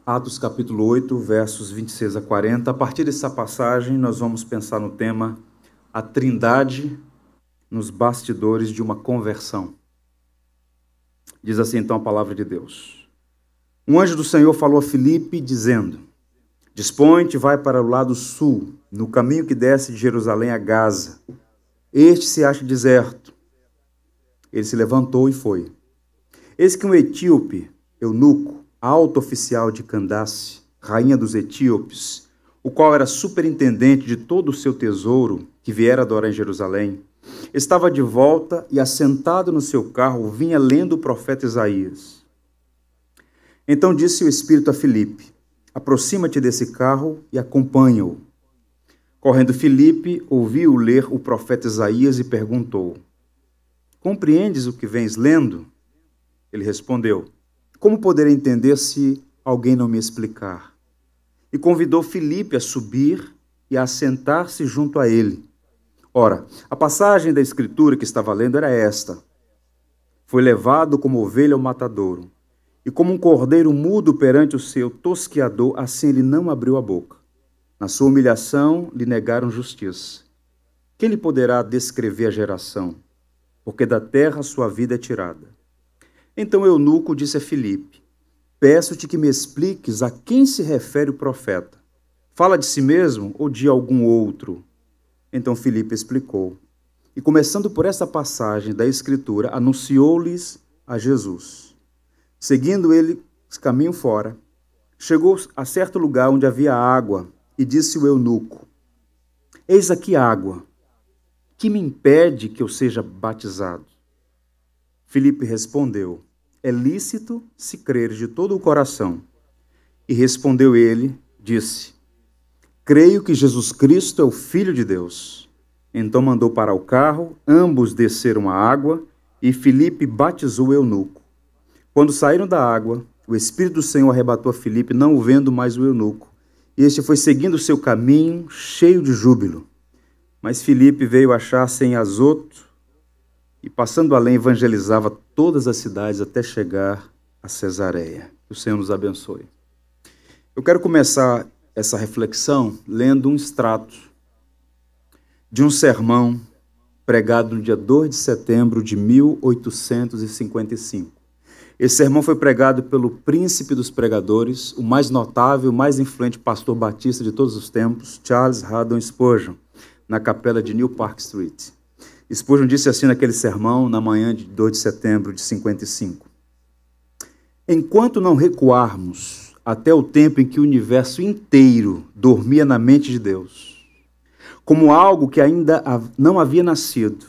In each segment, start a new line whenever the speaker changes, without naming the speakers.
Atos capítulo 8, versos 26 a 40. A partir dessa passagem, nós vamos pensar no tema a Trindade nos bastidores de uma conversão. Diz assim então a palavra de Deus. Um anjo do Senhor falou a Filipe, dizendo: Dispõe-te, vai para o lado sul, no caminho que desce de Jerusalém a Gaza. Este se acha deserto. Ele se levantou e foi. Eis que um etíope, eunuco, alto oficial de Candace, rainha dos etíopes, o qual era superintendente de todo o seu tesouro, que viera adorar em Jerusalém, estava de volta e, assentado no seu carro, vinha lendo o profeta Isaías. Então disse o Espírito a Filipe: Aproxima-te desse carro e acompanha-o. Correndo Filipe, ouviu ler o profeta Isaías e perguntou: Compreendes o que vens lendo? Ele respondeu: Como poderei entender se alguém não me explicar? E convidou Filipe a subir e a assentar-se junto a ele. Ora, a passagem da Escritura que estava lendo era esta: Foi levado como ovelha ao matadouro, e como um cordeiro mudo perante o seu tosqueador, assim ele não abriu a boca. Na sua humilhação lhe negaram justiça. Quem lhe poderá descrever a geração? Porque da terra sua vida é tirada. Então eunuco disse a Filipe: Peço-te que me expliques a quem se refere o profeta. Fala de si mesmo ou de algum outro? Então Filipe explicou. E começando por essa passagem da Escritura, anunciou-lhes a Jesus. Seguindo ele caminho fora, chegou a certo lugar onde havia água e disse o eunuco: Eis aqui água. Que me impede que eu seja batizado? Filipe respondeu: É lícito se creres de todo o coração. E respondeu ele, disse: Creio que Jesus Cristo é o Filho de Deus. Então mandou parar o carro, ambos desceram a água e Filipe batizou o eunuco. Quando saíram da água, o Espírito do Senhor arrebatou a Filipe, não o vendo mais o eunuco. E este foi seguindo o seu caminho, cheio de júbilo. Mas Filipe veio achar-se em Azoto e, passando além, evangelizava todas as cidades até chegar a Cesareia. Que o Senhor nos abençoe. Eu quero começar essa reflexão lendo um extrato de um sermão pregado no dia 2 de setembro de 1855. Esse sermão foi pregado pelo príncipe dos pregadores, o mais notável, o mais influente pastor batista de todos os tempos, Charles Haddon Spurgeon, na capela de New Park Street. Spurgeon disse assim naquele sermão, na manhã de 2 de setembro de 55. Enquanto não recuarmos até o tempo em que o universo inteiro dormia na mente de Deus, como algo que ainda não havia nascido,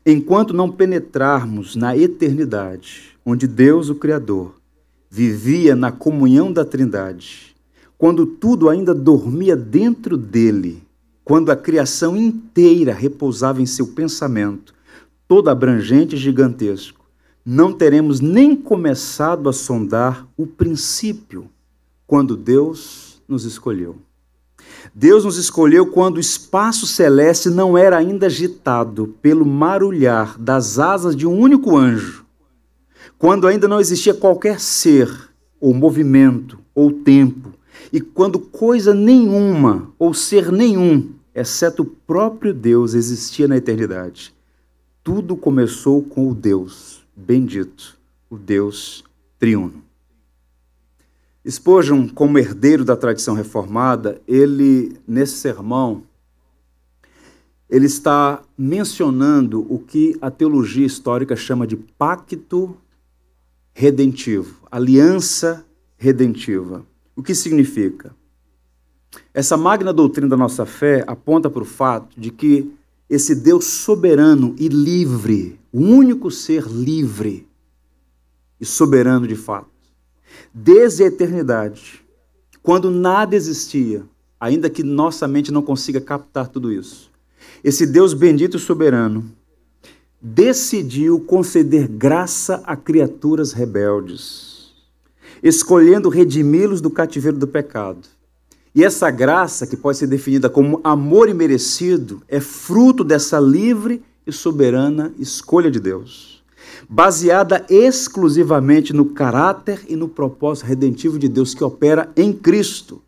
enquanto não penetrarmos na eternidade, onde Deus, o Criador, vivia na comunhão da Trindade, quando tudo ainda dormia dentro dele, quando a criação inteira repousava em seu pensamento, todo abrangente e gigantesco, não teremos nem começado a sondar o princípio, quando Deus nos escolheu. Deus nos escolheu quando o espaço celeste não era ainda agitado pelo marulhar das asas de um único anjo, quando ainda não existia qualquer ser, ou movimento, ou tempo, e quando coisa nenhuma, ou ser nenhum, exceto o próprio Deus, existia na eternidade. Tudo começou com o Deus bendito, o Deus triuno. Spurgeon, como herdeiro da tradição reformada, nesse sermão, ele está mencionando o que a teologia histórica chama de pacto redentivo, aliança redentiva. O que significa? Essa magna doutrina da nossa fé aponta para o fato de que esse Deus soberano e livre, o único ser livre e soberano de fato, desde a eternidade, quando nada existia, ainda que nossa mente não consiga captar tudo isso, esse Deus bendito e soberano decidiu conceder graça a criaturas rebeldes, escolhendo redimi-los do cativeiro do pecado. E essa graça, que pode ser definida como amor imerecido, é fruto dessa livre e soberana escolha de Deus. baseada exclusivamente no caráter e no propósito redentivo de Deus que opera em Cristo,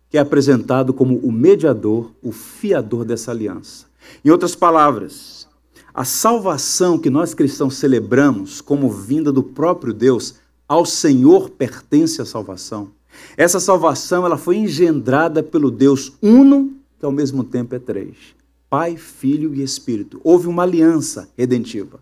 que é apresentado como o mediador, o fiador dessa aliança. Em outras palavras, a salvação que nós cristãos celebramos como vinda do próprio Deus, ao Senhor pertence a salvação. Essa salvação ela foi engendrada pelo Deus uno, que ao mesmo tempo é três. Pai, Filho e Espírito. Houve uma aliança redentiva.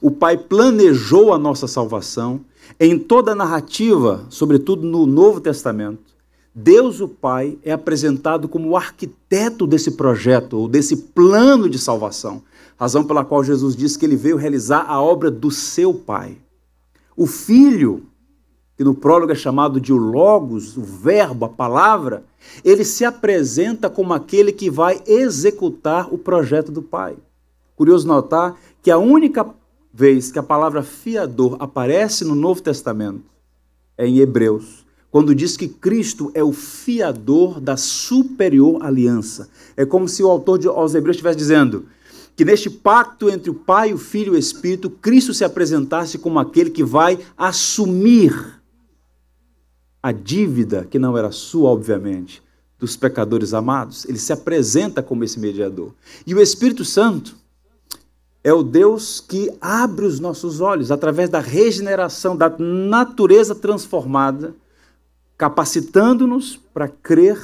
O Pai planejou a nossa salvação em toda a narrativa, sobretudo no Novo Testamento. Deus, o Pai, é apresentado como o arquiteto desse projeto, ou desse plano de salvação. Razão pela qual Jesus disse que ele veio realizar a obra do seu Pai. O Filho, que no prólogo é chamado de o Logos, o Verbo, a Palavra, ele se apresenta como aquele que vai executar o projeto do Pai. Curioso notar que a única vez que a palavra fiador aparece no Novo Testamento é em Hebreus, quando diz que Cristo é o fiador da superior aliança. É como se o autor aos Hebreus estivesse dizendo que neste pacto entre o Pai, o Filho e o Espírito, Cristo se apresentasse como aquele que vai assumir a dívida, que não era sua, obviamente, dos pecadores amados. Ele se apresenta como esse mediador. E o Espírito Santo é o Deus que abre os nossos olhos através da regeneração, da natureza transformada, capacitando-nos para crer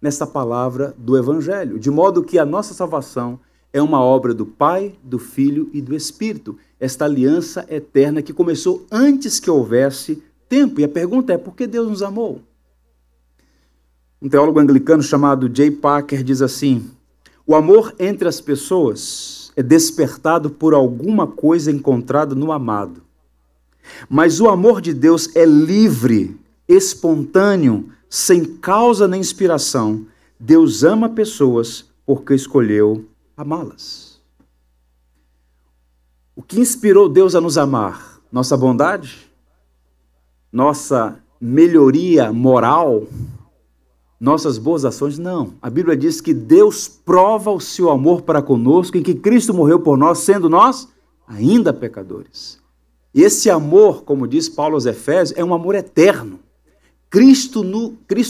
nessa palavra do Evangelho, de modo que a nossa salvação é uma obra do Pai, do Filho e do Espírito. Esta aliança eterna que começou antes que houvesse tempo. E a pergunta é, por que Deus nos amou? Um teólogo anglicano chamado J. Packer diz assim: o amor entre as pessoas é despertado por alguma coisa encontrada no amado. Mas o amor de Deus é livre, espontâneo, sem causa nem inspiração. Deus ama pessoas porque escolheu amá-las. O que inspirou Deus a nos amar? Nossa bondade? Nossa melhoria moral? Nossas boas ações? Não. A Bíblia diz que Deus prova o seu amor para conosco em que Cristo morreu por nós, sendo nós ainda pecadores. E esse amor, como diz Paulo aos Efésios, é um amor eterno. Cristo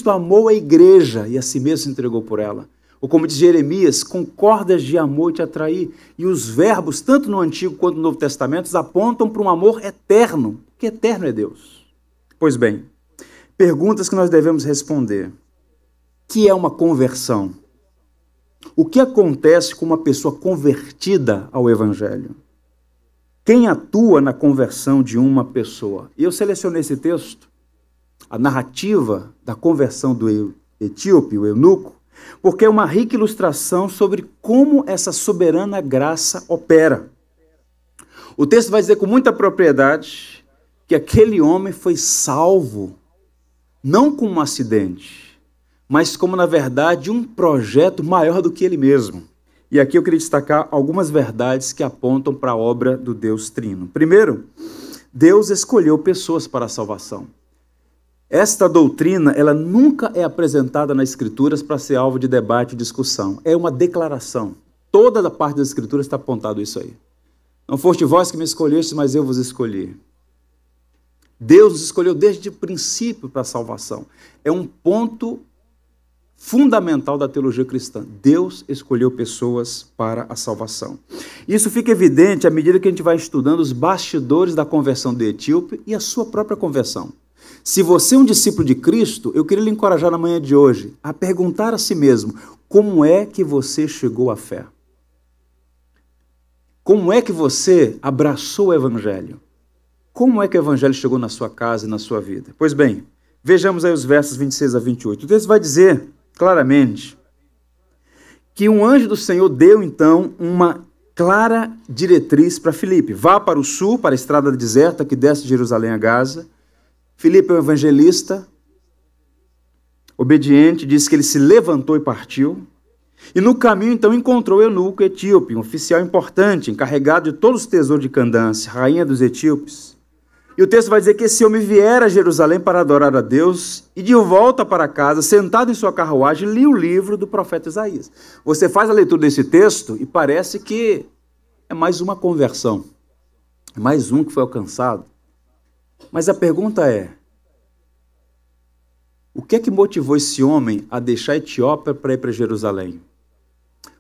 amou a igreja e a si mesmo se entregou por ela. Ou como diz Jeremias, com cordas de amor te atrair. E os verbos, tanto no Antigo quanto no Novo Testamento, apontam para um amor eterno, porque eterno é Deus. Pois bem, perguntas que nós devemos responder. O que é uma conversão? O que acontece com uma pessoa convertida ao Evangelho? Quem atua na conversão de uma pessoa? E eu selecionei esse texto, a narrativa da conversão do etíope, o eunuco, porque é uma rica ilustração sobre como essa soberana graça opera. O texto vai dizer com muita propriedade que aquele homem foi salvo, não como um acidente, mas como, na verdade, um projeto maior do que ele mesmo. E aqui eu queria destacar algumas verdades que apontam para a obra do Deus Trino. Primeiro, Deus escolheu pessoas para a salvação. Esta doutrina, ela nunca é apresentada nas Escrituras para ser alvo de debate e discussão. É uma declaração. Toda a parte das Escrituras está apontado isso aí. Não foste vós que me escolheste, mas eu vos escolhi. Deus nos escolheu desde o princípio para a salvação. É um ponto fundamental da teologia cristã. Deus escolheu pessoas para a salvação. Isso fica evidente à medida que a gente vai estudando os bastidores da conversão do etíope e a sua própria conversão. Se você é um discípulo de Cristo, eu queria lhe encorajar na manhã de hoje a perguntar a si mesmo, como é que você chegou à fé? Como é que você abraçou o Evangelho? Como é que o Evangelho chegou na sua casa e na sua vida? Pois bem, vejamos aí os versos 26 a 28. O texto vai dizer claramente que um anjo do Senhor deu então uma clara diretriz para Filipe. Vá para o sul, para a estrada deserta que desce de Jerusalém a Gaza. Filipe é um evangelista, obediente, diz que ele se levantou e partiu. E no caminho, então, encontrou Eunuco etíope, um oficial importante, encarregado de todos os tesouros de Candance, rainha dos etíopes. E o texto vai dizer que esse homem viera a Jerusalém para adorar a Deus e de volta para casa, sentado em sua carruagem, lia o livro do profeta Isaías. Você faz a leitura desse texto e parece que é mais uma conversão. mais um que foi alcançado. Mas a pergunta é, o que é que motivou esse homem a deixar a Etiópia para ir para Jerusalém?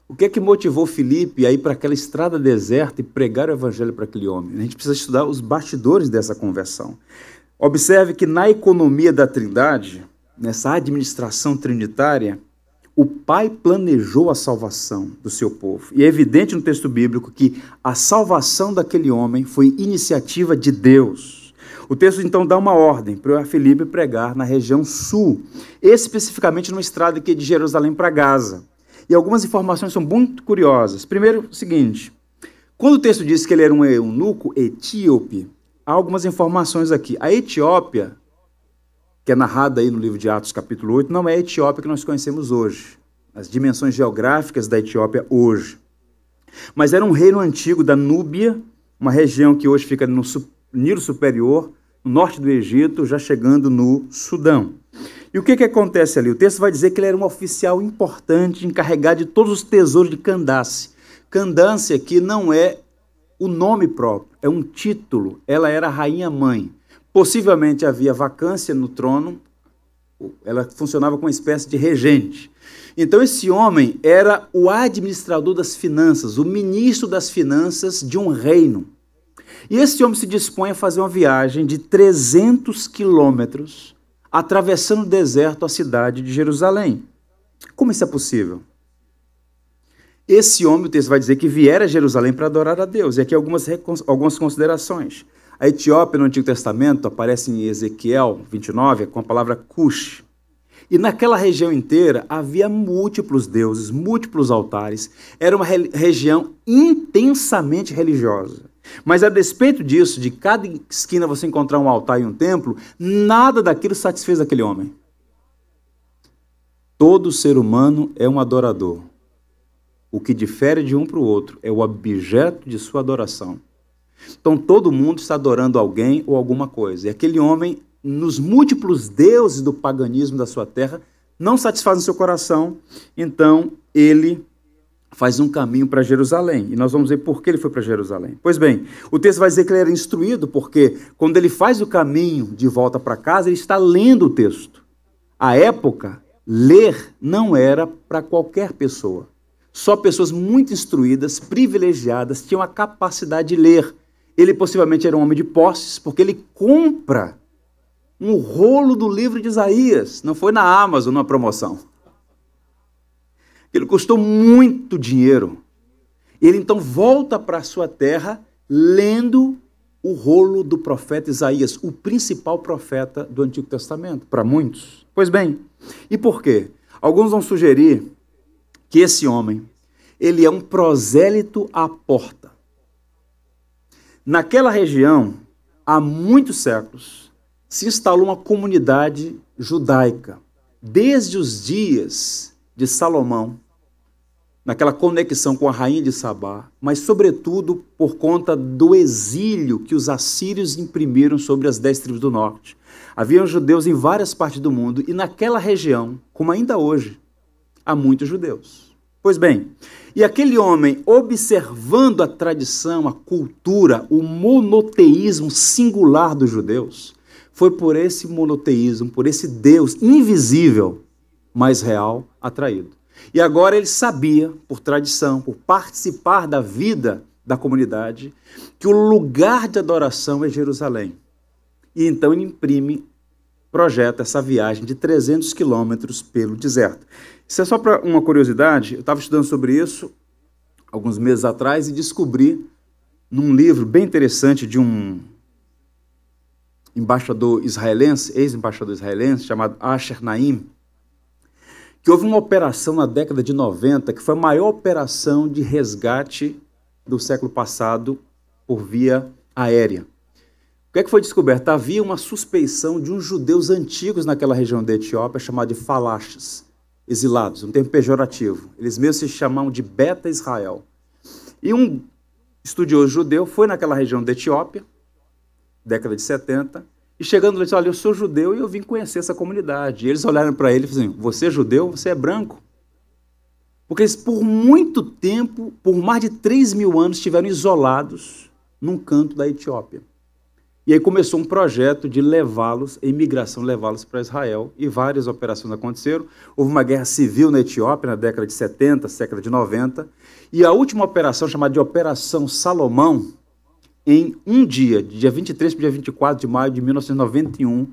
O que é que motivou Filipe a ir para aquela estrada deserta e pregar o evangelho para aquele homem? A gente precisa estudar os bastidores dessa conversão. Observe que na economia da Trindade, nessa administração trinitária, o Pai planejou a salvação do seu povo. E é evidente no texto bíblico que a salvação daquele homem foi iniciativa de Deus. O texto então dá uma ordem para Filipe pregar na região sul, especificamente numa estrada aqui de Jerusalém para Gaza. E algumas informações são muito curiosas. Primeiro, o seguinte, quando o texto diz que ele era um eunuco etíope, há algumas informações aqui. A Etiópia, que é narrada aí no livro de Atos, capítulo 8, não é a Etiópia que nós conhecemos hoje, as dimensões geográficas da Etiópia hoje. Mas era um reino antigo da Núbia, uma região que hoje fica no Nilo Superior, no norte do Egito, já chegando no Sudão. E o que acontece ali? O texto vai dizer que ele era um oficial importante, encarregado de todos os tesouros de Candace. Candace aqui não é o nome próprio, é um título. Ela era a rainha-mãe. Possivelmente havia vacância no trono, ela funcionava como uma espécie de regente. Então esse homem era o administrador das finanças, o ministro das finanças de um reino. E esse homem se dispõe a fazer uma viagem de 300 quilômetros, atravessando o deserto à cidade de Jerusalém. Como isso é possível? Esse homem, o texto vai dizer que viera a Jerusalém para adorar a Deus. E aqui algumas considerações. A Etiópia, no Antigo Testamento, aparece em Ezequiel 29, com a palavra Cush. E naquela região inteira havia múltiplos deuses, múltiplos altares. Era uma região intensamente religiosa. Mas a despeito disso, de cada esquina você encontrar um altar e um templo, nada daquilo satisfez aquele homem. Todo ser humano é um adorador. O que difere de um para o outro é o objeto de sua adoração. Então todo mundo está adorando alguém ou alguma coisa. E aquele homem, nos múltiplos deuses do paganismo da sua terra, não satisfazem seu coração, então ele faz um caminho para Jerusalém. E nós vamos ver por que ele foi para Jerusalém. Pois bem, o texto vai dizer que ele era instruído, porque quando ele faz o caminho de volta para casa, ele está lendo o texto. À época, ler não era para qualquer pessoa. Só pessoas muito instruídas, privilegiadas, tinham a capacidade de ler. Ele possivelmente era um homem de posses, porque ele compra um rolo do livro de Isaías. Não foi na Amazon, numa promoção. Ele custou muito dinheiro. Ele então volta para a sua terra lendo o rolo do profeta Isaías, o principal profeta do Antigo Testamento, para muitos. Pois bem, e por quê? Alguns vão sugerir que esse homem, ele é um prosélito à porta. Naquela região, há muitos séculos, se instalou uma comunidade judaica, desde os dias de Salomão, naquela conexão com a rainha de Sabá, mas sobretudo por conta do exílio que os assírios imprimiram sobre as 10 tribos do norte. Haviam judeus em várias partes do mundo e naquela região, como ainda hoje, há muitos judeus. Pois bem, e aquele homem, observando a tradição, a cultura, o monoteísmo singular dos judeus, foi por esse monoteísmo, por esse Deus invisível, mas real, atraído. E agora ele sabia, por tradição, por participar da vida da comunidade, que o lugar de adoração é Jerusalém. E então ele projeta essa viagem de 300 quilômetros pelo deserto. Isso é só para uma curiosidade, eu estava estudando sobre isso alguns meses atrás e descobri num livro bem interessante de um embaixador israelense, ex-embaixador israelense, chamado Asher Naim, que houve uma operação na década de 90, que foi a maior operação de resgate do século passado por via aérea. O que é que foi descoberto? Havia uma suspeição de uns judeus antigos naquela região da Etiópia, chamados de falachas, exilados, um termo pejorativo. Eles mesmos se chamavam de Beta Israel. E um estudioso judeu foi naquela região da Etiópia, década de 70, e chegando lá, disse, olha, eu sou judeu e eu vim conhecer essa comunidade. E eles olharam para ele e falaram assim, você é judeu? Você é branco? Porque eles, por muito tempo, por mais de 3.000 anos, estiveram isolados num canto da Etiópia. E aí começou um projeto de levá-los, a imigração, levá-los para Israel, e várias operações aconteceram. Houve uma guerra civil na Etiópia, na década de 70, década de 90, e a última operação, chamada de Operação Salomão, em um dia, de dia 23 para dia 24 de maio de 1991,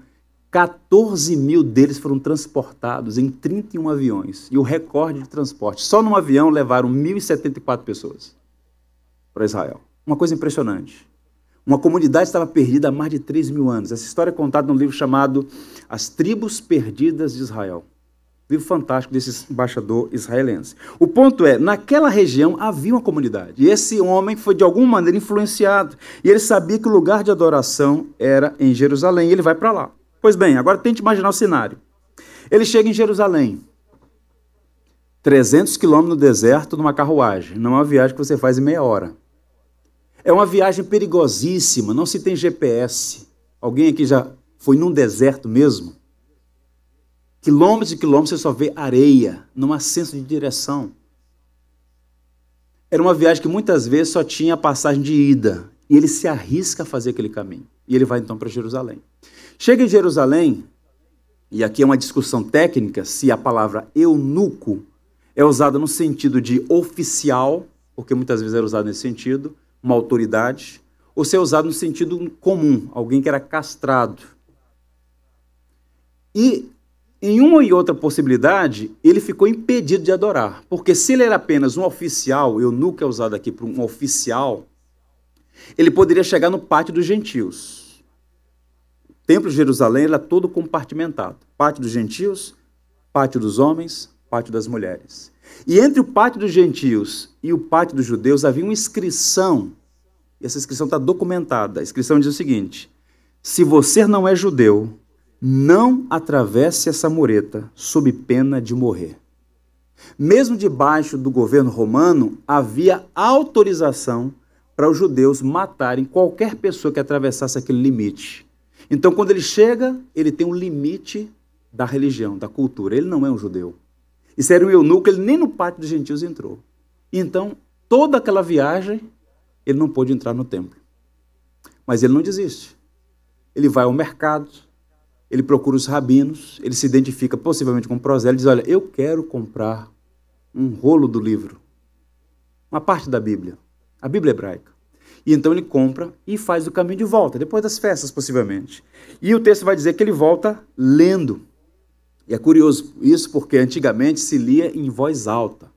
14 mil deles foram transportados em 31 aviões, e o recorde de transporte. Só num avião levaram 1.074 pessoas para Israel. Uma coisa impressionante. Uma comunidade estava perdida há mais de 3 mil anos. Essa história é contada num livro chamado As Tribos Perdidas de Israel. Livro fantástico desse embaixador israelense. O ponto é, naquela região havia uma comunidade. E esse homem foi de alguma maneira influenciado. E ele sabia que o lugar de adoração era em Jerusalém. E ele vai para lá. Pois bem, agora tente imaginar o cenário. Ele chega em Jerusalém. 300 quilômetros no deserto numa carruagem. Não é uma viagem que você faz em meia hora. É uma viagem perigosíssima, não se tem GPS. Alguém aqui já foi num deserto mesmo? Quilômetros e quilômetros você só vê areia, não há senso de direção. Era uma viagem que muitas vezes só tinha passagem de ida. E ele se arrisca a fazer aquele caminho. E ele vai então para Jerusalém. Chega em Jerusalém, e aqui é uma discussão técnica, se a palavra eunuco é usada no sentido de oficial, porque muitas vezes era usada nesse sentido, uma autoridade, ou se é usado no sentido comum, alguém que era castrado. E em uma e outra possibilidade, ele ficou impedido de adorar, porque se ele era apenas um oficial, eunuco é usado aqui para um oficial, ele poderia chegar no pátio dos gentios. O templo de Jerusalém era todo compartimentado. Pátio dos gentios, pátio dos homens, pátio das mulheres. E entre o pátio dos gentios e o pátio dos judeus havia uma inscrição, e essa inscrição está documentada. A inscrição diz o seguinte: se você não é judeu, não atravesse essa mureta sob pena de morrer. Mesmo debaixo do governo romano, havia autorização para os judeus matarem qualquer pessoa que atravessasse aquele limite. Então, quando ele chega, ele tem um limite da religião, da cultura. Ele não é um judeu. E se era um eunuco, ele nem no pátio dos gentios entrou. Então, toda aquela viagem, ele não pôde entrar no templo. Mas ele não desiste. Ele vai ao mercado, ele procura os rabinos, ele se identifica possivelmente com o prosélito e diz: olha, eu quero comprar um rolo do livro, uma parte da Bíblia, a Bíblia hebraica. E então ele compra e faz o caminho de volta, depois das festas, possivelmente. E o texto vai dizer que ele volta lendo. E é curioso isso porque antigamente se lia em voz alta.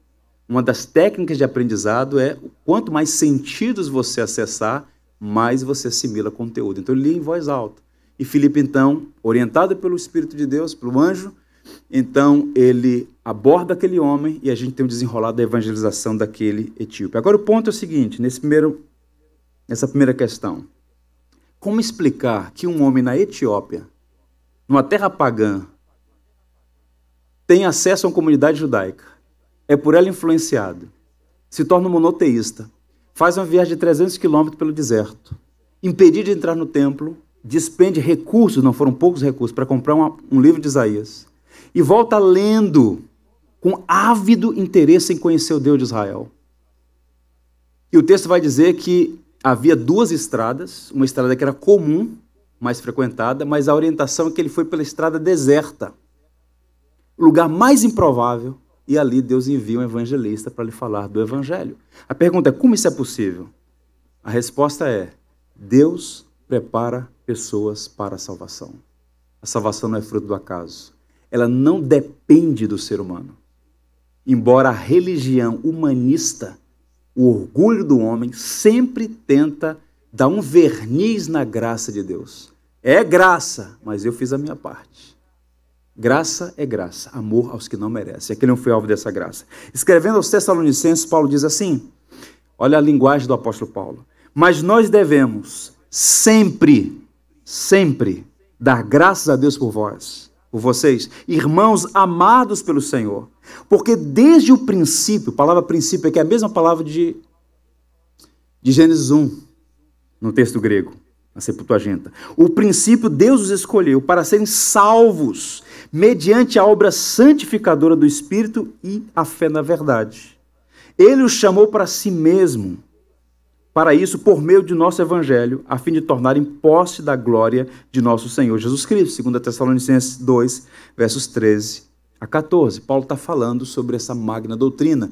Uma das técnicas de aprendizado é quanto mais sentidos você acessar, mais você assimila conteúdo. Então ele lia em voz alta. E Filipe, então, orientado pelo Espírito de Deus, pelo anjo, então ele aborda aquele homem e a gente tem o desenrolar da evangelização daquele etíope. Agora o ponto é o seguinte, nessa primeira questão. Como explicar que um homem na Etiópia, numa terra pagã, tem acesso a uma comunidade judaica, é por ela influenciado, se torna um monoteísta, faz uma viagem de 300 quilômetros pelo deserto, impedido de entrar no templo, despende recursos, não foram poucos recursos, para comprar um livro de Isaías, e volta lendo com ávido interesse em conhecer o Deus de Israel. E o texto vai dizer que havia duas estradas, uma estrada que era comum, mais frequentada, mas a orientação é que ele foi pela estrada deserta, o lugar mais improvável, e ali Deus envia um evangelista para lhe falar do evangelho. A pergunta é, como isso é possível? A resposta é, Deus prepara pessoas para a salvação. A salvação não é fruto do acaso. Ela não depende do ser humano. Embora a religião humanista, o orgulho do homem, sempre tenta dar um verniz na graça de Deus. É graça, mas eu fiz a minha parte. Graça é graça, amor aos que não merecem. Aquele não foi alvo dessa graça. Escrevendo aos Tessalonicenses, Paulo diz assim, olha a linguagem do apóstolo Paulo, mas nós devemos sempre dar graças a Deus por vocês, irmãos amados pelo Senhor, porque desde o princípio, a palavra princípio aqui é a mesma palavra de Gênesis 1, no texto grego, na Septuaginta. O princípio Deus os escolheu para serem salvos, mediante a obra santificadora do Espírito e a fé na verdade. Ele os chamou para si mesmo, para isso por meio de nosso evangelho, a fim de tornarem posse da glória de nosso Senhor Jesus Cristo. 2 Tessalonicenses 2, versos 13 a 14. Paulo está falando sobre essa magna doutrina,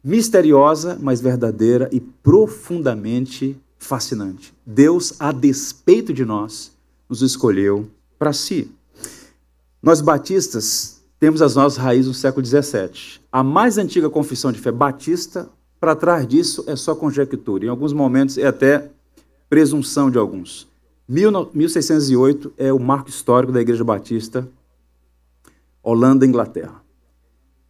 misteriosa, mas verdadeira e profundamente fascinante. Deus, a despeito de nós, nos escolheu para si. Nós batistas temos as nossas raízes no século XVII. A mais antiga confissão de fé batista, para trás disso é só conjectura. Em alguns momentos é até presunção de alguns. 1608 é o marco histórico da Igreja Batista, Holanda, Inglaterra.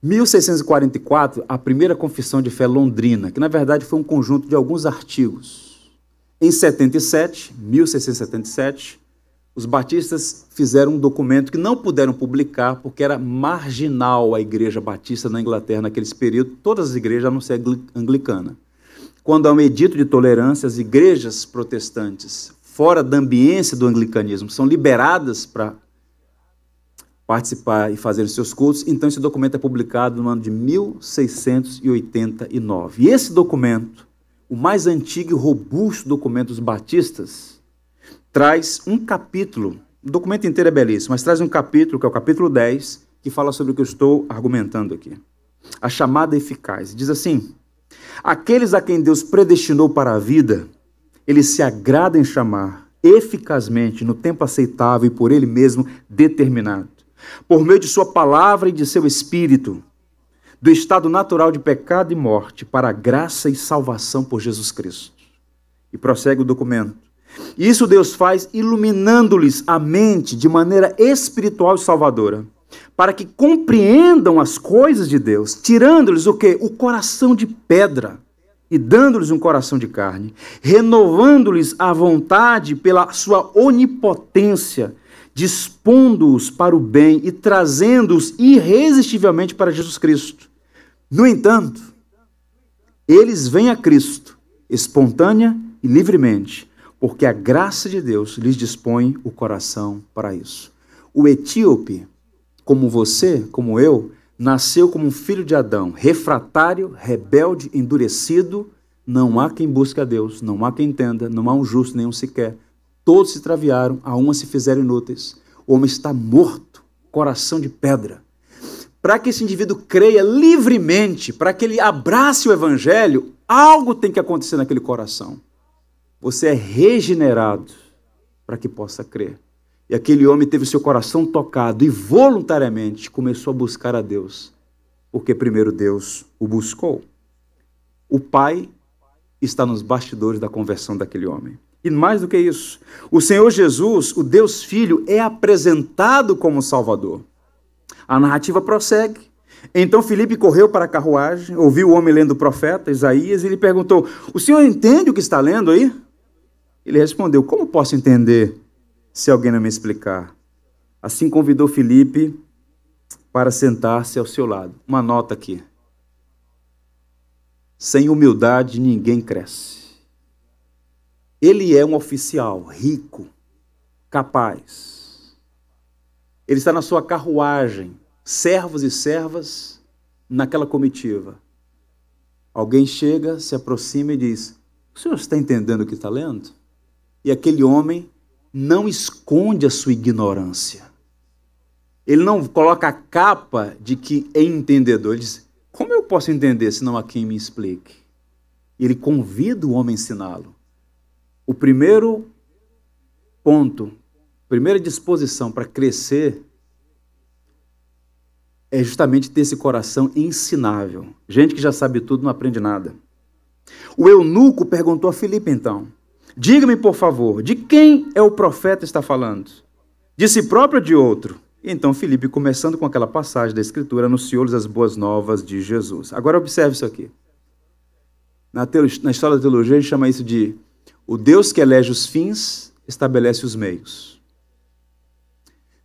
1644, a primeira confissão de fé londrina, que na verdade foi um conjunto de alguns artigos. Em 1677, os batistas fizeram um documento que não puderam publicar porque era marginal a Igreja Batista na Inglaterra naqueles períodos, todas as igrejas, a não ser a anglicana. Quando há um edito de tolerância, as igrejas protestantes, fora da ambiência do anglicanismo, são liberadas para participar e fazer os seus cultos. Então esse documento é publicado no ano de 1689. E esse documento, o mais antigo e robusto documento dos batistas, traz um capítulo, o documento inteiro é belíssimo, mas traz um capítulo, que é o capítulo 10, que fala sobre o que eu estou argumentando aqui. A chamada eficaz. Diz assim: aqueles a quem Deus predestinou para a vida, Ele se agrada em chamar eficazmente no tempo aceitável e por Ele mesmo determinado, por meio de sua palavra e de seu Espírito, do estado natural de pecado e morte para a graça e salvação por Jesus Cristo. E prossegue o documento. Isso Deus faz iluminando-lhes a mente de maneira espiritual e salvadora, para que compreendam as coisas de Deus, tirando-lhes o quê? O coração de pedra e dando-lhes um coração de carne, renovando-lhes a vontade pela sua onipotência, dispondo-os para o bem e trazendo-os irresistivelmente para Jesus Cristo. No entanto, eles vêm a Cristo espontânea e livremente, porque a graça de Deus lhes dispõe o coração para isso. O etíope, como você, como eu, nasceu como um filho de Adão, refratário, rebelde, endurecido. Não há quem busque a Deus, não há quem entenda, não há um justo, nenhum sequer. Todos se extraviaram, a uma se fizeram inúteis. O homem está morto, coração de pedra. Para que esse indivíduo creia livremente, para que ele abrace o evangelho, algo tem que acontecer naquele coração. Você é regenerado para que possa crer. E aquele homem teve seu coração tocado e voluntariamente começou a buscar a Deus, porque primeiro Deus o buscou. O Pai está nos bastidores da conversão daquele homem. E mais do que isso, o Senhor Jesus, o Deus Filho, é apresentado como Salvador. A narrativa prossegue. Então Filipe correu para a carruagem, ouviu o homem lendo o profeta Isaías e lhe perguntou: o senhor entende o que está lendo aí? Ele respondeu: como posso entender se alguém não me explicar? Assim convidou Filipe para sentar-se ao seu lado. Uma nota aqui. Sem humildade ninguém cresce. Ele é um oficial rico, capaz. Ele está na sua carruagem, servos e servas naquela comitiva. Alguém chega, se aproxima e diz: o senhor está entendendo o que está lendo? E aquele homem não esconde a sua ignorância. Ele não coloca a capa de que é entendedor. Ele diz: como eu posso entender se não há quem me explique? Ele convida o homem a ensiná-lo. O primeiro ponto, primeira disposição para crescer é justamente ter esse coração ensinável. Gente que já sabe tudo não aprende nada. O eunuco perguntou a Filipe então: diga-me, por favor, de quem é o profeta está falando? De si próprio ou de outro? E então Filipe, começando com aquela passagem da Escritura, anunciou-lhes as boas novas de Jesus. Agora observe isso aqui. Na história da teologia a gente chama isso de: o Deus que elege os fins, estabelece os meios.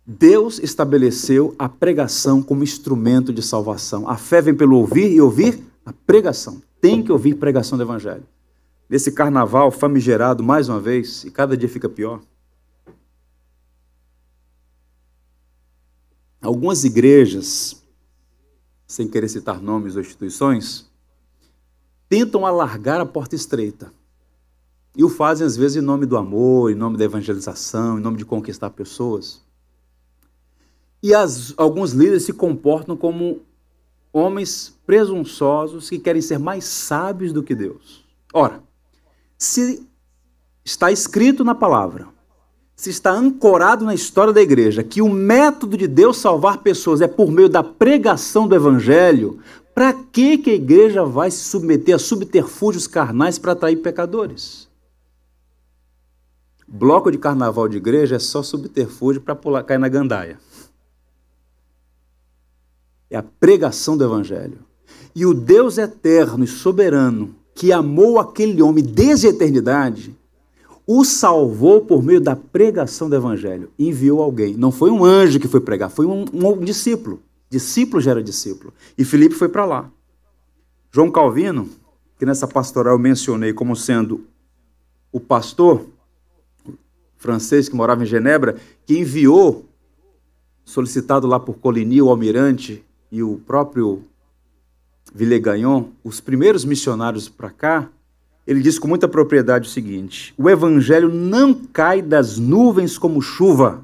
Deus estabeleceu a pregação como instrumento de salvação. A fé vem pelo ouvir e ouvir a pregação. Tem que ouvir pregação do Evangelho. Nesse carnaval famigerado, mais uma vez, e cada dia fica pior, algumas igrejas, sem querer citar nomes ou instituições, tentam alargar a porta estreita. E o fazem, às vezes, em nome do amor, em nome da evangelização, em nome de conquistar pessoas. E alguns líderes se comportam como homens presunçosos que querem ser mais sábios do que Deus. Ora, se está escrito na palavra, se está ancorado na história da igreja, que o método de Deus salvar pessoas é por meio da pregação do evangelho, para que a igreja vai se submeter a subterfúgios carnais para atrair pecadores? Bloco de carnaval de igreja é só subterfúgio para cair na gandaia. É a pregação do evangelho. E o Deus eterno e soberano, que amou aquele homem desde a eternidade, o salvou por meio da pregação do evangelho. E enviou alguém. Não foi um anjo que foi pregar, foi um discípulo. Discípulo gera discípulo. E Filipe foi para lá. João Calvino, que nessa pastoral eu mencionei como sendo o pastor francês que morava em Genebra, que enviou, solicitado lá por Coligny, o almirante, e o próprio Villegagnon, os primeiros missionários para cá, ele diz com muita propriedade o seguinte: o evangelho não cai das nuvens como chuva,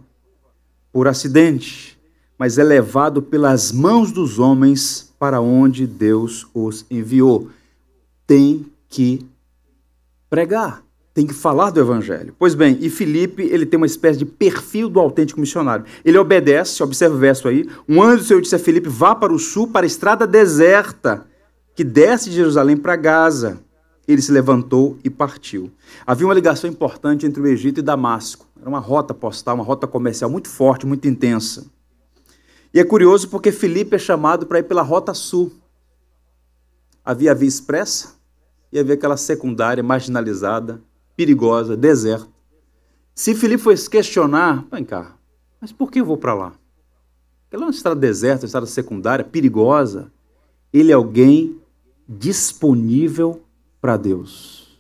por acidente, mas é levado pelas mãos dos homens para onde Deus os enviou. Tem que pregar, tem que falar do evangelho. Pois bem, e Filipe, ele tem uma espécie de perfil do autêntico missionário. Ele obedece, observa o verso aí, um anjo do Senhor disse a Filipe, vá para o sul, para a estrada deserta, que desce de Jerusalém para Gaza. Ele se levantou e partiu. Havia uma ligação importante entre o Egito e Damasco. Era uma rota postal, uma rota comercial muito forte, muito intensa. E é curioso porque Filipe é chamado para ir pela rota sul. Havia a via expressa e havia aquela secundária, marginalizada, perigosa, deserta. Se Filipe fosse questionar, vem cá, mas por que eu vou para lá? Aquela é uma estrada deserta, uma estrada secundária, perigosa. Ele é alguém disponível para Deus.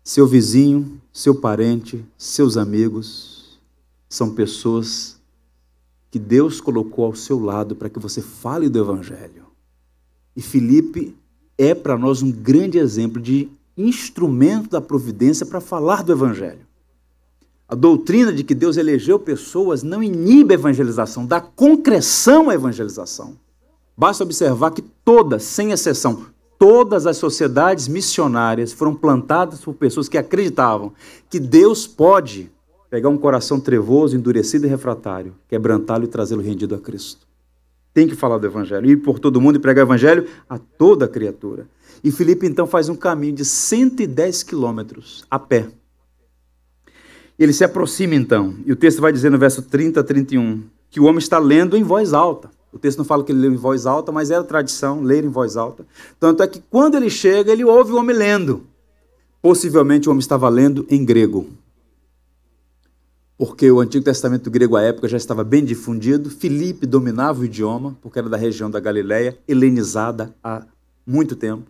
Seu vizinho, seu parente, seus amigos, são pessoas que Deus colocou ao seu lado para que você fale do evangelho. E Filipe é para nós um grande exemplo de instrumento da providência para falar do evangelho. A doutrina de que Deus elegeu pessoas não inibe a evangelização, dá concreção à evangelização. Basta observar que todas, sem exceção, todas as sociedades missionárias foram plantadas por pessoas que acreditavam que Deus pode pegar um coração trevoso, endurecido e refratário, quebrantá-lo e trazê-lo rendido a Cristo. Tem que falar do evangelho, ir por todo mundo e pregar o evangelho a toda criatura. E Filipe então faz um caminho de 110 quilômetros a pé. Ele se aproxima então, e o texto vai dizer no verso 30 a 31, que o homem está lendo em voz alta. O texto não fala que ele leu em voz alta, mas era tradição ler em voz alta. Tanto é que quando ele chega, ele ouve o homem lendo. Possivelmente o homem estava lendo em grego. Porque o Antigo Testamento grego à época já estava bem difundido. Filipe dominava o idioma, porque era da região da Galileia, helenizada há muito tempo.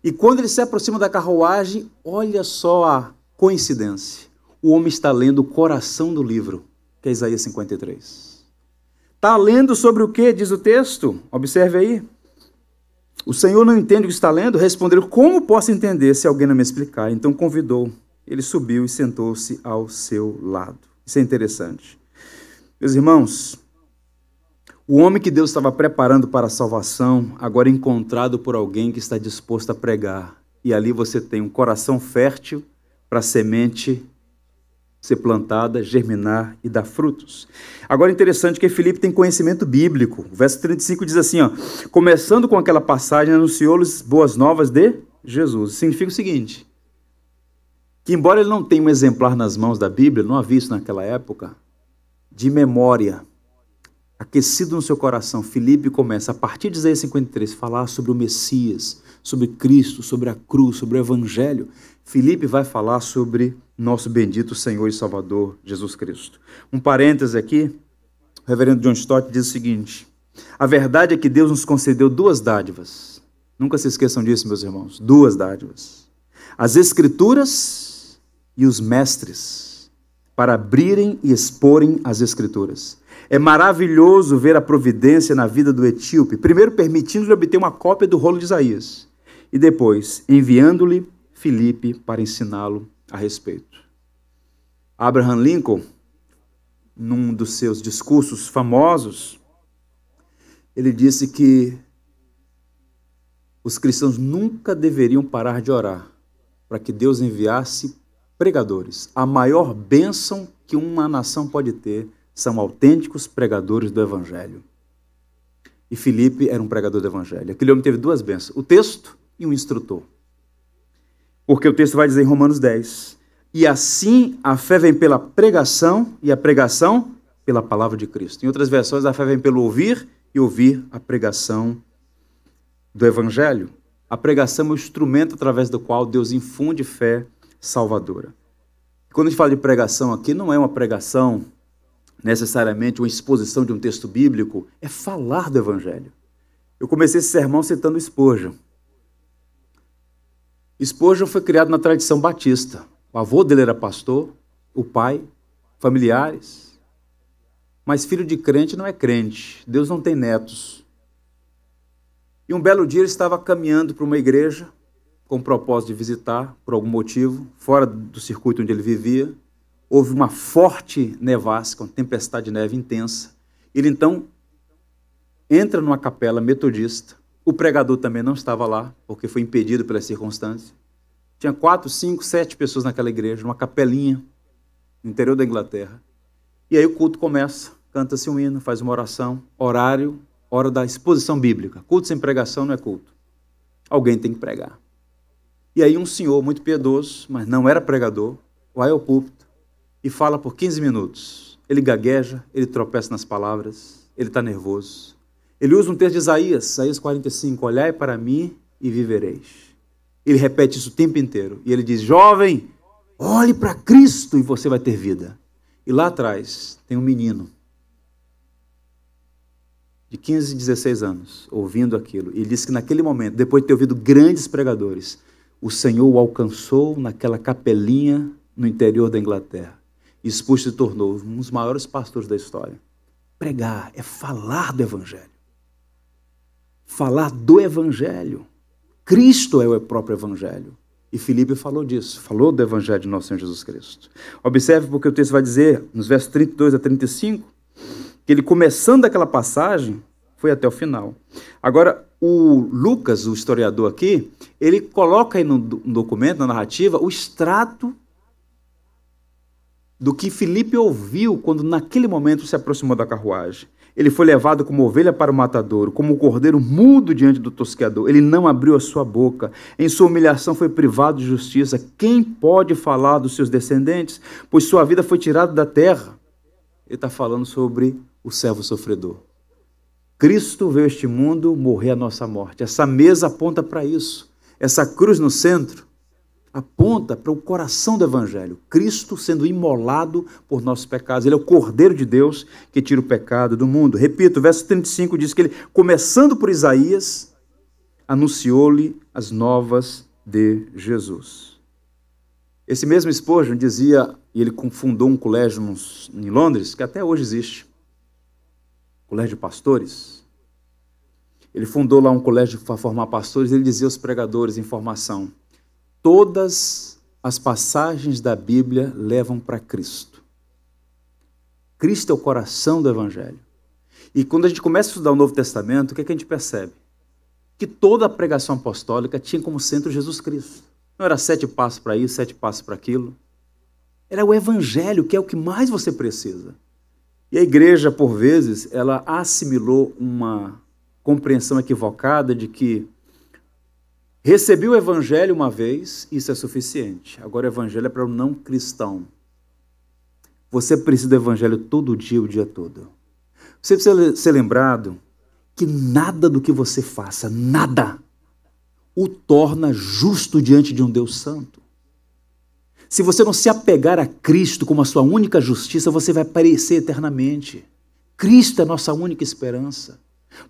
E quando ele se aproxima da carruagem, olha só a coincidência. O homem está lendo o coração do livro, que é Isaías 53. Está lendo sobre o que, diz o texto? Observe aí. O Senhor não entende o que está lendo? Responderam, como posso entender se alguém não me explicar? Então convidou. Ele subiu e sentou-se ao seu lado. Isso é interessante. Meus irmãos, o homem que Deus estava preparando para a salvação, agora é encontrado por alguém que está disposto a pregar. E ali você tem um coração fértil para a semente ser plantada, germinar e dar frutos. Agora é interessante que Filipe tem conhecimento bíblico. O verso 35 diz assim, ó, começando com aquela passagem, anunciou-lhes boas novas de Jesus. Significa o seguinte, que embora ele não tenha um exemplar nas mãos da Bíblia, não havia isso naquela época, de memória, aquecido no seu coração, Filipe começa, a partir de Isaías 53, falar sobre o Messias, sobre Cristo, sobre a cruz, sobre o Evangelho. Filipe vai falar sobre nosso bendito Senhor e Salvador, Jesus Cristo. Um parêntese aqui, o reverendo John Stott diz o seguinte, a verdade é que Deus nos concedeu duas dádivas. Nunca se esqueçam disso, meus irmãos, duas dádivas. As Escrituras e os mestres, para abrirem e exporem as Escrituras. É maravilhoso ver a providência na vida do etíope, primeiro permitindo-lhe obter uma cópia do rolo de Isaías, e depois enviando-lhe Filipe para ensiná-lo a respeito. Abraham Lincoln, num dos seus discursos famosos, ele disse que os cristãos nunca deveriam parar de orar para que Deus enviasse pregadores. A maior bênção que uma nação pode ter são autênticos pregadores do Evangelho. E Filipe era um pregador do Evangelho. Aquele homem teve duas bênçãos, o texto e um instrutor. Porque o texto vai dizer em Romanos 10, e assim a fé vem pela pregação, e a pregação pela palavra de Cristo. Em outras versões, a fé vem pelo ouvir, e ouvir a pregação do Evangelho. A pregação é o instrumento através do qual Deus infunde fé salvadora. Quando a gente fala de pregação aqui, não é uma pregação necessariamente uma exposição de um texto bíblico, é falar do Evangelho. Eu comecei esse sermão citando Spurgeon. Spurgeon foi criado na tradição batista. O avô dele era pastor, o pai, familiares. Mas filho de crente não é crente. Deus não tem netos. E um belo dia ele estava caminhando para uma igreja com o propósito de visitar, por algum motivo, fora do circuito onde ele vivia. Houve uma forte nevasca, uma tempestade de neve intensa. Ele então entra numa capela metodista. O pregador também não estava lá, porque foi impedido pela circunstância. Tinha 4, 5, 7 pessoas naquela igreja, numa capelinha, no interior da Inglaterra. E aí o culto começa, canta-se um hino, faz uma oração, horário, hora da exposição bíblica. Culto sem pregação não é culto. Alguém tem que pregar. E aí um senhor muito piedoso, mas não era pregador, vai ao púlpito e fala por 15 minutos. Ele gagueja, ele tropeça nas palavras, ele está nervoso. Ele usa um texto de Isaías 45, olhai para mim e vivereis. Ele repete isso o tempo inteiro. E ele diz, jovem, olhe para Cristo e você vai ter vida. E lá atrás tem um menino de 15, 16 anos, ouvindo aquilo. E ele disse que naquele momento, depois de ter ouvido grandes pregadores, o Senhor o alcançou naquela capelinha no interior da Inglaterra. E Spurgeon se tornou um dos maiores pastores da história. Pregar é falar do Evangelho. Falar do Evangelho. Cristo é o próprio Evangelho. E Filipe falou disso, falou do Evangelho de nosso Senhor Jesus Cristo. Observe porque o texto vai dizer, nos versos 32 a 35, que ele começando aquela passagem, foi até o final. Agora, o Lucas, o historiador aqui, ele coloca aí no documento, na narrativa, o extrato do que Filipe ouviu quando naquele momento se aproximou da carruagem. Ele foi levado como ovelha para o matadouro, como o cordeiro mudo diante do tosqueador. Ele não abriu a sua boca. Em sua humilhação foi privado de justiça. Quem pode falar dos seus descendentes? Pois sua vida foi tirada da terra. Ele está falando sobre o servo sofredor. Cristo veio a este mundo morrer a nossa morte. Essa mesa aponta para isso. Essa cruz no centro aponta para o coração do Evangelho. Cristo sendo imolado por nossos pecados. Ele é o Cordeiro de Deus que tira o pecado do mundo. Repito, o verso 35 diz que ele, começando por Isaías, anunciou-lhe as novas de Jesus. Esse mesmo Spurgeon dizia, e ele fundou um colégio em Londres, que até hoje existe, colégio de pastores. Ele fundou lá um colégio para formar pastores, ele dizia aos pregadores em formação, todas as passagens da Bíblia levam para Cristo. Cristo é o coração do Evangelho. E quando a gente começa a estudar o Novo Testamento, o que é que a gente percebe? Que toda a pregação apostólica tinha como centro Jesus Cristo. Não era 7 passos para isso, 7 passos para aquilo. Era o Evangelho, que é o que mais você precisa. E a igreja, por vezes, ela assimilou uma compreensão equivocada de que recebi o Evangelho uma vez, isso é suficiente. Agora o Evangelho é para o não cristão. Você precisa do Evangelho todo dia, o dia todo. Você precisa ser lembrado que nada do que você faça, nada, o torna justo diante de um Deus santo. Se você não se apegar a Cristo como a sua única justiça, você vai perecer eternamente. Cristo é a nossa única esperança.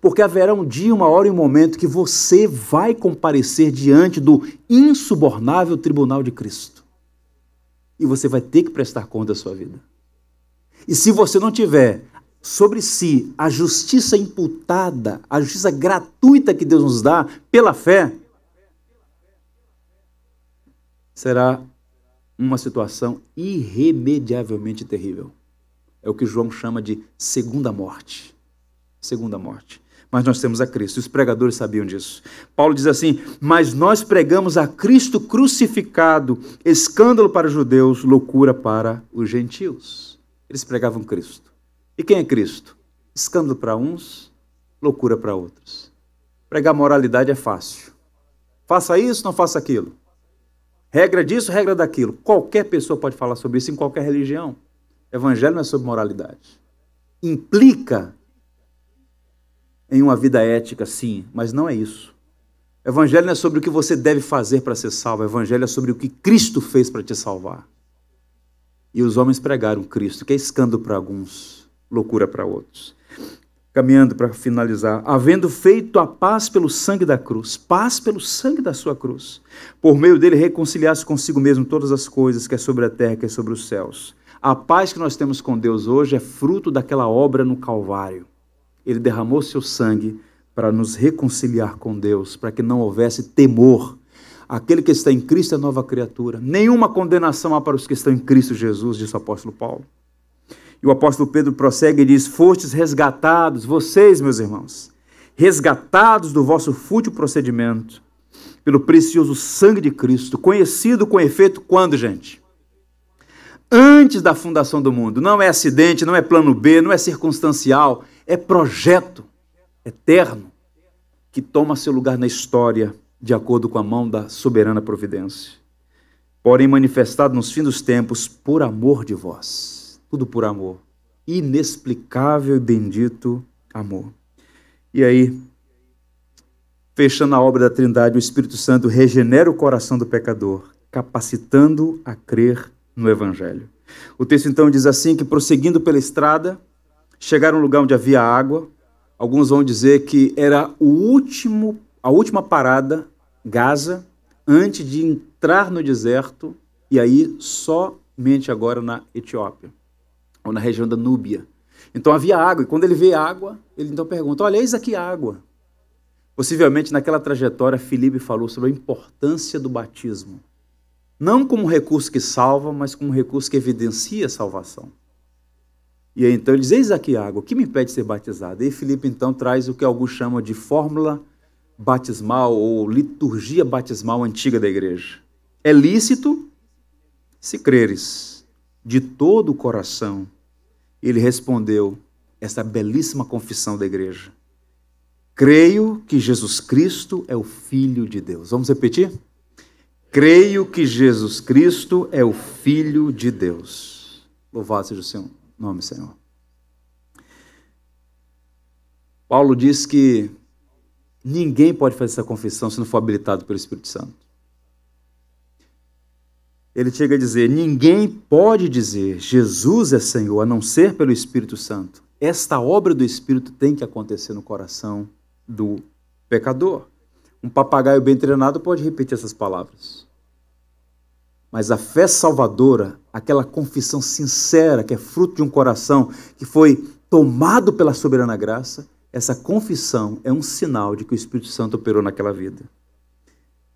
Porque haverá um dia, uma hora e um momento que você vai comparecer diante do insubornável tribunal de Cristo. E você vai ter que prestar conta da sua vida. E se você não tiver sobre si a justiça imputada, a justiça gratuita que Deus nos dá pela fé, será uma situação irremediavelmente terrível. É o que João chama de segunda morte. Segunda morte. Mas nós temos a Cristo, e os pregadores sabiam disso. Paulo diz assim: mas nós pregamos a Cristo crucificado, escândalo para os judeus, loucura para os gentios. Eles pregavam Cristo. E quem é Cristo? Escândalo para uns, loucura para outros. Pregar moralidade é fácil. Faça isso, não faça aquilo. Regra disso, regra daquilo. Qualquer pessoa pode falar sobre isso em qualquer religião. Evangelho não é sobre moralidade. Implica em uma vida ética, sim, mas não é isso. Evangelho não é sobre o que você deve fazer para ser salvo. Evangelho é sobre o que Cristo fez para te salvar. E os homens pregaram Cristo, que é escândalo para alguns, loucura para outros. Caminhando para finalizar, havendo feito a paz pelo sangue da cruz, paz pelo sangue da sua cruz, por meio dele reconciliar-se consigo mesmo todas as coisas, quer sobre a terra, quer sobre os céus. A paz que nós temos com Deus hoje é fruto daquela obra no Calvário. Ele derramou seu sangue para nos reconciliar com Deus, para que não houvesse temor. Aquele que está em Cristo é nova criatura. Nenhuma condenação há para os que estão em Cristo Jesus, disse o apóstolo Paulo. E o apóstolo Pedro prossegue e diz: fostes resgatados, vocês, meus irmãos, resgatados do vosso fútil procedimento, pelo precioso sangue de Cristo, conhecido com efeito quando, gente? Antes da fundação do mundo. Não é acidente, não é plano B, não é circunstancial, é projeto eterno que toma seu lugar na história de acordo com a mão da soberana providência. Porém manifestado nos fins dos tempos por amor de vós. Tudo por amor. Inexplicável e bendito amor. E aí, fechando a obra da Trindade, o Espírito Santo regenera o coração do pecador, capacitando a crer no Evangelho. O texto então diz assim, que prosseguindo pela estrada, chegaram a um lugar onde havia água. Alguns vão dizer que era a última parada, Gaza, antes de entrar no deserto, e aí somente agora na Etiópia, ou na região da Núbia. Então havia água, e quando ele vê água, ele então pergunta: olha, eis aqui água. Possivelmente naquela trajetória, Filipe falou sobre a importância do batismo. Não como um recurso que salva, mas como um recurso que evidencia a salvação. E aí então ele diz: eis aqui água, o que me impede de ser batizado? E Filipe então traz o que alguns chamam de fórmula batismal ou liturgia batismal antiga da igreja. É lícito se creres de todo o coração. Ele respondeu essa belíssima confissão da igreja: creio que Jesus Cristo é o Filho de Deus. Vamos repetir? Creio que Jesus Cristo é o Filho de Deus. Louvado seja o seu nome, Senhor. Paulo diz que ninguém pode fazer essa confissão se não for habilitado pelo Espírito Santo. Ele chega a dizer: ninguém pode dizer Jesus é Senhor a não ser pelo Espírito Santo. Esta obra do Espírito tem que acontecer no coração do pecador. Um papagaio bem treinado pode repetir essas palavras. Mas a fé salvadora, aquela confissão sincera, que é fruto de um coração que foi tomado pela soberana graça, essa confissão é um sinal de que o Espírito Santo operou naquela vida.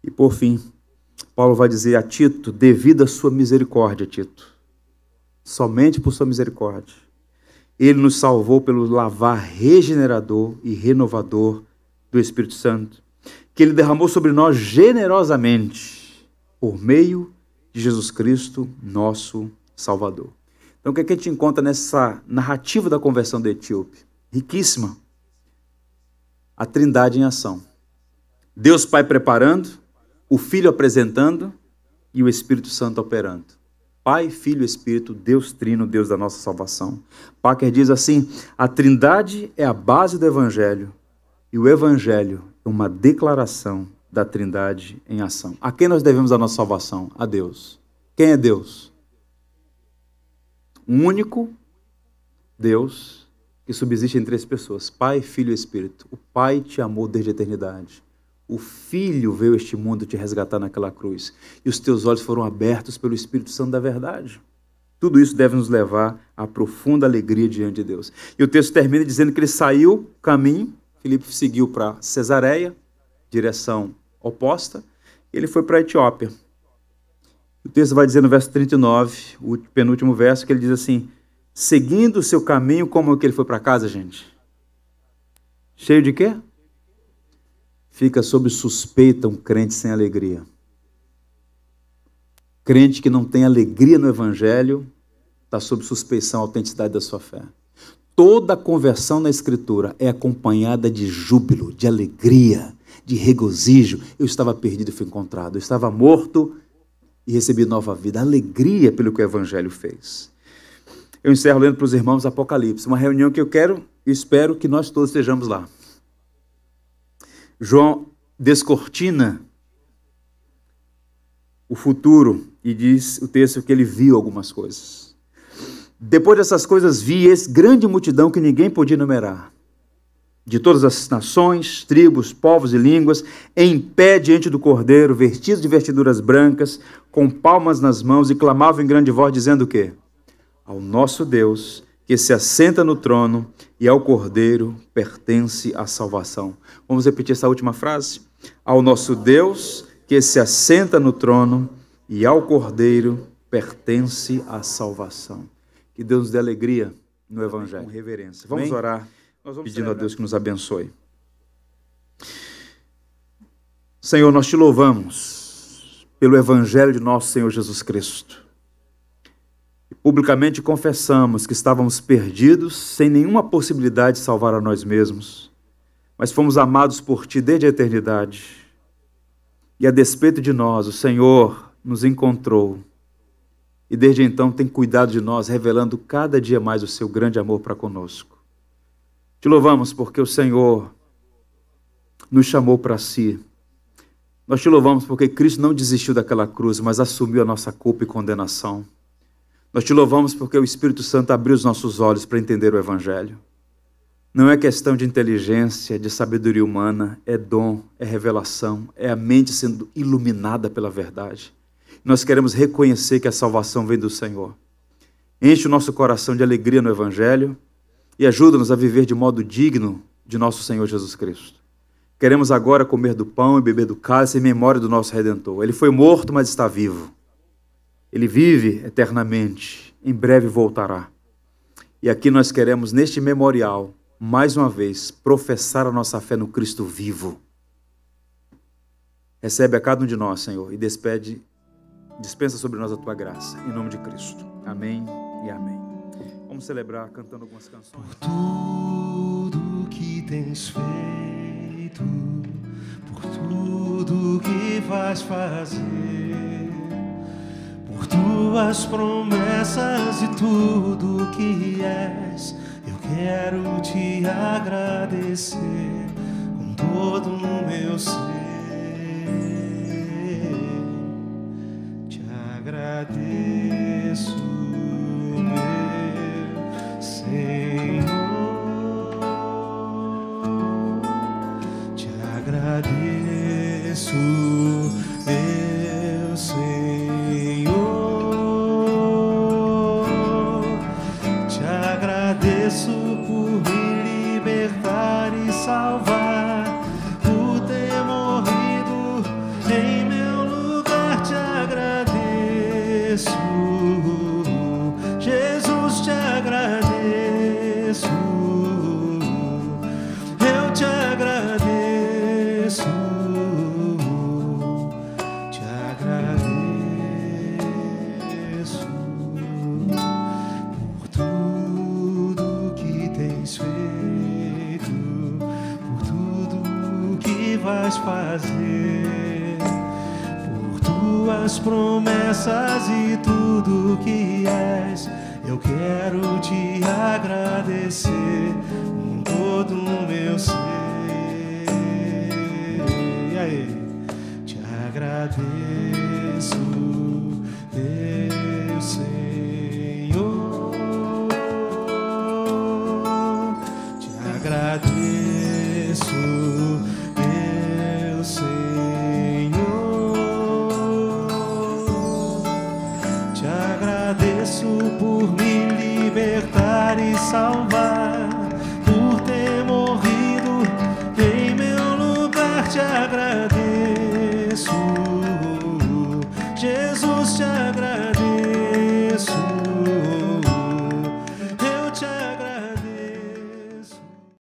E por fim, Paulo vai dizer a Tito: devido à sua misericórdia, Tito, somente por sua misericórdia, ele nos salvou pelo lavar regenerador e renovador do Espírito Santo, que ele derramou sobre nós generosamente, por meio de Jesus Cristo, nosso Salvador. Então o que é que a gente encontra nessa narrativa da conversão do etíope? Riquíssima. A Trindade em ação. Deus Pai preparando, o Filho apresentando e o Espírito Santo operando. Pai, Filho e Espírito, Deus Trino, Deus da nossa salvação. Parker diz assim: a Trindade é a base do Evangelho e o Evangelho é uma declaração da Trindade em ação. A quem nós devemos a nossa salvação? A Deus. Quem é Deus? Um único Deus que subsiste em três pessoas: Pai, Filho e Espírito. O Pai te amou desde a eternidade. O Filho veio a este mundo te resgatar naquela cruz. E os teus olhos foram abertos pelo Espírito Santo da verdade. Tudo isso deve nos levar à profunda alegria diante de Deus. E o texto termina dizendo que ele saiu caminho, Filipe seguiu para Cesareia, direção oposta, ele foi para a Etiópia. texto vai dizer no verso 39, o penúltimo verso, que ele diz assim: seguindo o seu caminho, como que ele foi para casa, gente? Cheio de quê? Fica sob suspeita um crente sem alegria. Crente que não tem alegria no Evangelho, está sob suspeição a autenticidade da sua fé. Toda conversão na Escritura é acompanhada de júbilo, de alegria, de regozijo. Eu estava perdido e fui encontrado. Eu estava morto e recebi nova vida. Alegria pelo que o Evangelho fez. Eu encerro lendo para os irmãos Apocalipse, uma reunião que eu quero e espero que nós todos estejamos lá. João descortina o futuro e diz o texto que ele viu algumas coisas. Depois dessas coisas vi grande multidão que ninguém podia enumerar, de todas as nações, tribos, povos e línguas, em pé diante do Cordeiro, vestidos de vestiduras brancas, com palmas nas mãos, e clamavam em grande voz, dizendo o quê? Ao nosso Deus, que se assenta no trono, e ao Cordeiro pertence a salvação. Vamos repetir essa última frase? Ao nosso Deus, que se assenta no trono, e ao Cordeiro pertence a salvação. Que Deus nos dê alegria no Evangelho. Com reverência. Vamos orar, pedindo a Deus que nos abençoe. Senhor, nós te louvamos pelo Evangelho de nosso Senhor Jesus Cristo. E publicamente confessamos que estávamos perdidos, sem nenhuma possibilidade de salvar a nós mesmos, mas fomos amados por Ti desde a eternidade. E a despeito de nós, o Senhor nos encontrou. E desde então tem cuidado de nós, revelando cada dia mais o seu grande amor para conosco. Te louvamos porque o Senhor nos chamou para si. Nós te louvamos porque Cristo não desistiu daquela cruz, mas assumiu a nossa culpa e condenação. Nós te louvamos porque o Espírito Santo abriu os nossos olhos para entender o Evangelho. Não é questão de inteligência, de sabedoria humana, é dom, é revelação, é a mente sendo iluminada pela verdade. Nós queremos reconhecer que a salvação vem do Senhor. Enche o nosso coração de alegria no Evangelho e ajuda-nos a viver de modo digno de nosso Senhor Jesus Cristo. Queremos agora comer do pão e beber do cálice em memória do nosso Redentor. Ele foi morto, mas está vivo. Ele vive eternamente. Em breve voltará. E aqui nós queremos, neste memorial, mais uma vez, professar a nossa fé no Cristo vivo. Recebe a cada um de nós, Senhor, e dispensa sobre nós a Tua graça, em nome de Cristo. Amém e amém. Vamos celebrar cantando algumas canções.
Por tudo que tens feito, por tudo que vais fazer, por Tuas promessas e tudo que és, eu quero Te agradecer com todo o meu ser. Agradeço, meu Senhor, Te agradeço, meu Senhor, Te agradeço por me libertar e salvar, por ter morrido em meu lugar. Te agradeço, Jesus, Te agradeço, eu Te agradeço, Te agradeço por tudo que tens feito, por tudo que vais fazer, por Tuas promessas e tudo que és, eu quero Te agradecer com todo o meu ser. E aí? Te agradeço, meu Senhor, Te agradeço, meu Senhor, Te agradeço por me libertar e salvar,